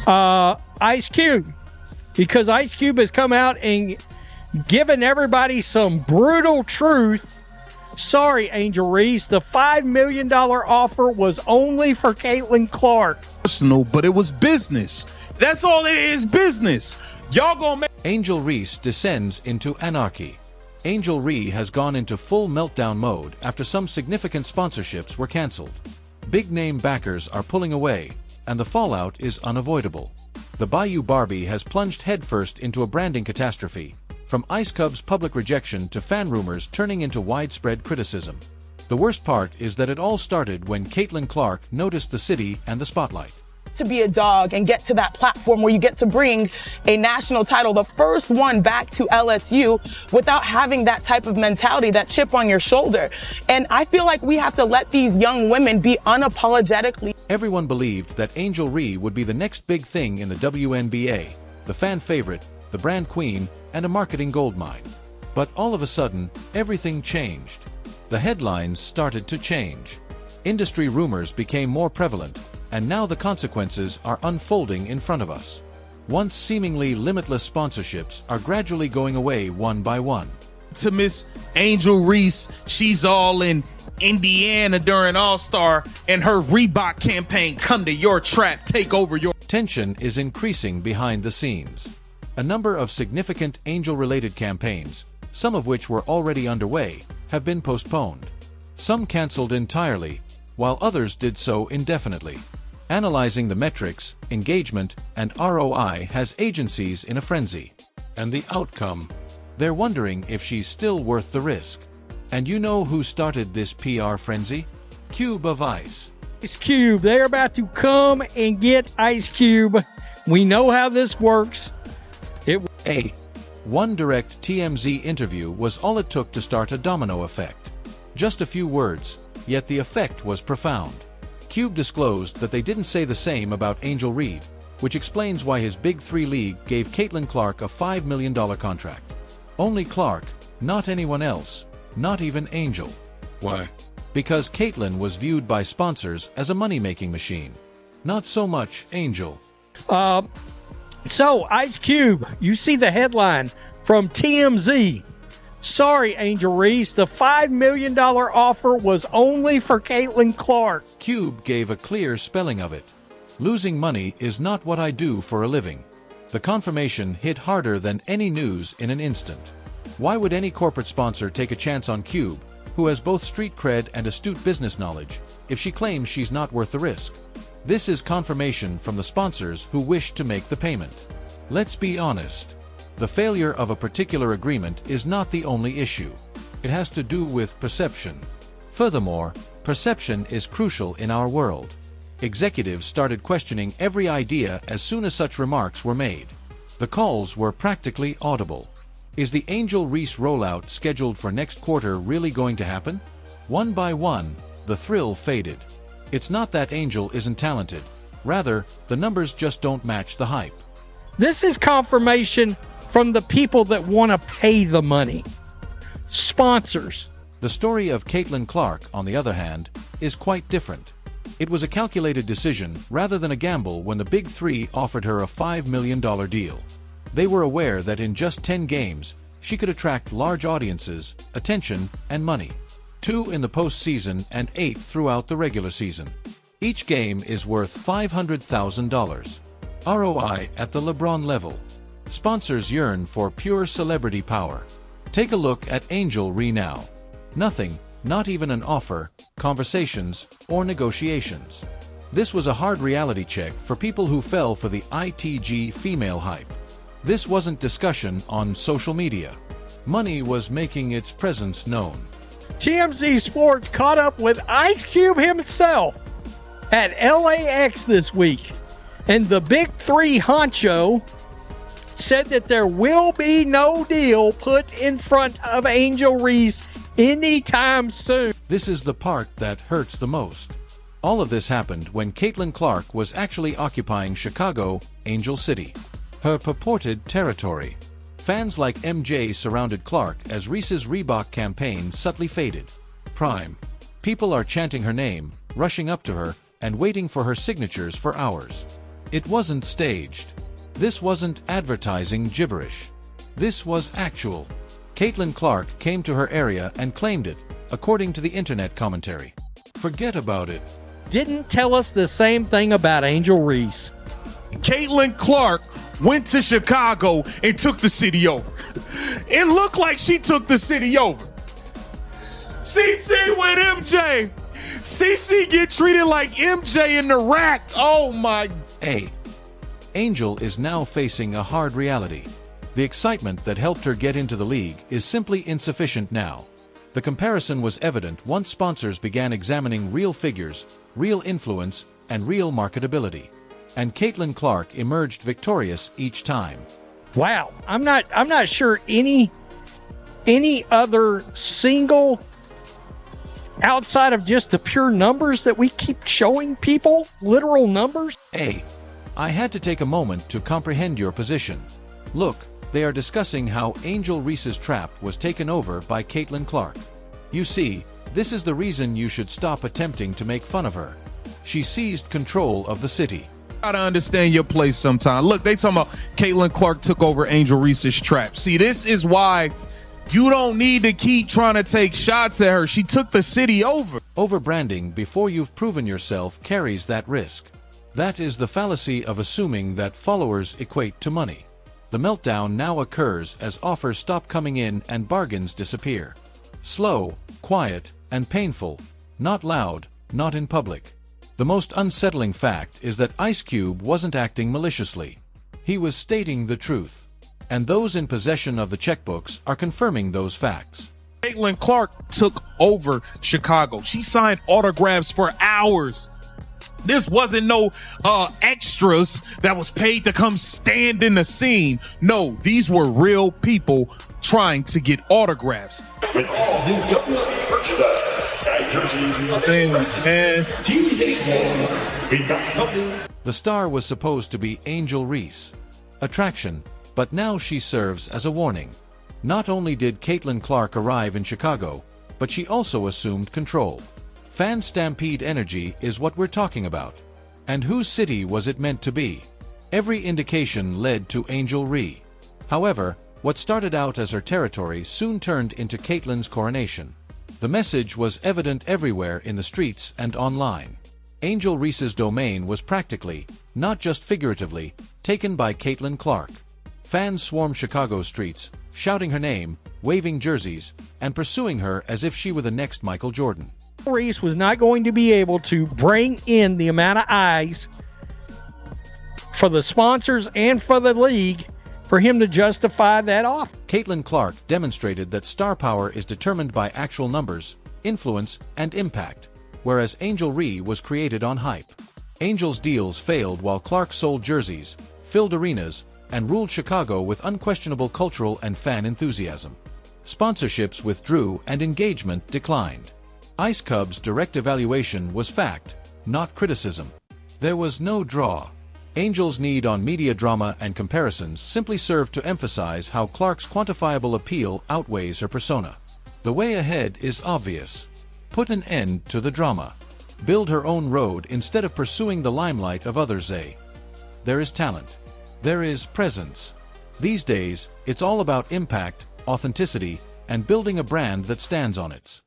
Ice Cube, because Ice Cube has come out and given everybody some brutal truth. Sorry, Angel Reese, the $5 million offer was only for Caitlin Clark. Personal, but it was business. That's all it is, business. Y'all gonna make... Angel Reese descends into anarchy. Angel Reese has gone into full meltdown mode after some significant sponsorships were canceled. Big-name backers are pulling away, and the fallout is unavoidable. The Bayou Barbie has plunged headfirst into a branding catastrophe, from Ice Cub's public rejection to fan rumors turning into widespread criticism. The worst part is that it all started when Caitlin Clark noticed the city and the spotlight. To be a dog and get to that platform where you get to bring a national title, the first one back to LSU, without having that type of mentality, that chip on your shoulder. And I feel like we have to let these young women be unapologetically. Everyone believed that Angel Reese would be the next big thing in the WNBA, the fan favorite, the brand queen, and a marketing goldmine. But all of a sudden, everything changed. The headlines started to change. Industry rumors became more prevalent, and now the consequences are unfolding in front of us. Once seemingly limitless sponsorships are gradually going away one by one. To Miss Angel Reese, she's all in Indiana during All-Star, and her Reebok campaign, come to your trap, take over your... Tension is increasing behind the scenes. A number of significant Angel-related campaigns, some of which were already underway, have been postponed. Some canceled entirely, while others did so indefinitely. Analyzing the metrics, engagement, and ROI has agencies in a frenzy. And the outcome? They're wondering if she's still worth the risk. And you know who started this PR frenzy? Cube of Ice. Ice Cube, they're about to come and get Ice Cube. We know how this works. A One direct TMZ interview was all it took to start a domino effect. Just a few words, yet the effect was profound. Cube disclosed that they didn't say the same about Angel Reese, which explains why his Big Three league gave Caitlin Clark a $5 million contract. Only Clark, not anyone else, not even Angel. Why? Because Caitlin was viewed by sponsors as a money-making machine. Not so much Angel. So, Ice Cube, you see the headline from TMZ. Sorry, Angel Reese, the $5 million offer was only for Caitlin Clark. Cube gave a clear spelling of it. Losing money is not what I do for a living. The confirmation hit harder than any news in an instant. Why would any corporate sponsor take a chance on Cube, who has both street cred and astute business knowledge, if she claims she's not worth the risk? This is confirmation from the sponsors who wish to make the payment. Let's be honest. The failure of a particular agreement is not the only issue. It has to do with perception. Furthermore, perception is crucial in our world. Executives started questioning every idea as soon as such remarks were made. The calls were practically audible. Is the Angel Reese rollout scheduled for next quarter really going to happen? One by one, the thrill faded. It's not that Angel isn't talented. Rather, the numbers just don't match the hype. This is confirmation from the people that want to pay the money. Sponsors. The story of Caitlin Clark, on the other hand, is quite different. It was a calculated decision rather than a gamble when the Big Three offered her a $5 million deal. They were aware that in just 10 games, she could attract large audiences, attention, and money. 2 in the postseason and 8 throughout the regular season. Each game is worth $500,000. ROI at the LeBron level. Sponsors yearn for pure celebrity power. Take a look at Angel Reese now. Nothing, not even an offer, conversations, or negotiations. This was a hard reality check for people who fell for the ITG female hype. This wasn't discussion on social media. Money was making its presence known. TMZ Sports caught up with Ice Cube himself at LAX this week. And the Big Three honcho said that there will be no deal put in front of Angel Reese anytime soon. This is the part that hurts the most. All of this happened when Caitlin Clark was actually occupying Chicago, Angel City, her purported territory. Fans like MJ surrounded Clark as Reese's Reebok campaign subtly faded. Prime. People are chanting her name, rushing up to her, and waiting for her signatures for hours. It wasn't staged. This wasn't advertising gibberish. This was actual. Caitlin Clark came to her area and claimed it, according to the internet commentary. Forget about it. Didn't tell us the same thing about Angel Reese. Caitlin Clark went to Chicago and took the city over. It looked like she took the city over. CC with MJ. CC get treated like MJ in the rack. Oh my. Hey, Angel is now facing a hard reality. The excitement that helped her get into the league is simply insufficient now. The comparison was evident once sponsors began examining real figures, real influence, and real marketability. And Caitlin Clark emerged victorious each time. Wow, I'm not sure any other single, outside of just the pure numbers that we keep showing people, literal numbers. Hey, I had to take a moment to comprehend your position. Look, they are discussing how Angel Reese's trap was taken over by Caitlin Clark. You see, this is the reason you should stop attempting to make fun of her. She seized control of the city. Gotta understand your place sometime. Look, they talking about Caitlin Clark took over Angel Reese's trap. See, this is why you don't need to keep trying to take shots at her. She took the city over. Overbranding before you've proven yourself carries that risk. That is the fallacy of assuming that followers equate to money. The meltdown now occurs as offers stop coming in and bargains disappear. Slow, quiet, and painful. Not loud, not in public. The most unsettling fact is that Ice Cube wasn't acting maliciously. He was stating the truth. And those in possession of the checkbooks are confirming those facts. Caitlin Clark took over Chicago. She signed autographs for hours. This wasn't no extras that was paid to come stand in the scene. No, these were real people trying to get autographs. With all new WNBA merchandise, Sky jerseys, and teams 8 we've got something. The star was supposed to be Angel Reese. Attraction, but now she serves as a warning. Not only did Caitlin Clark arrive in Chicago, but she also assumed control. Fan stampede energy is what we're talking about. And whose city was it meant to be? Every indication led to Angel Reese. However, what started out as her territory soon turned into Caitlin's coronation. The message was evident everywhere in the streets and online. Angel Reese's domain was practically, not just figuratively, taken by Caitlin Clark. Fans swarmed Chicago streets, shouting her name, waving jerseys, and pursuing her as if she were the next Michael Jordan. Reese was not going to be able to bring in the amount of eyes for the sponsors and for the league for him to justify that offer. Caitlin Clark demonstrated that star power is determined by actual numbers, influence, and impact, whereas Angel Reese was created on hype. Angel's deals failed while Clark sold jerseys, filled arenas, and ruled Chicago with unquestionable cultural and fan enthusiasm. Sponsorships withdrew and engagement declined. Ice Cub's direct evaluation was fact, not criticism. There was no draw. Angel's need on media drama and comparisons simply served to emphasize how Clark's quantifiable appeal outweighs her persona. The way ahead is obvious. Put an end to the drama. Build her own road instead of pursuing the limelight of others. There is talent. There is presence. These days, it's all about impact, authenticity, and building a brand that stands on its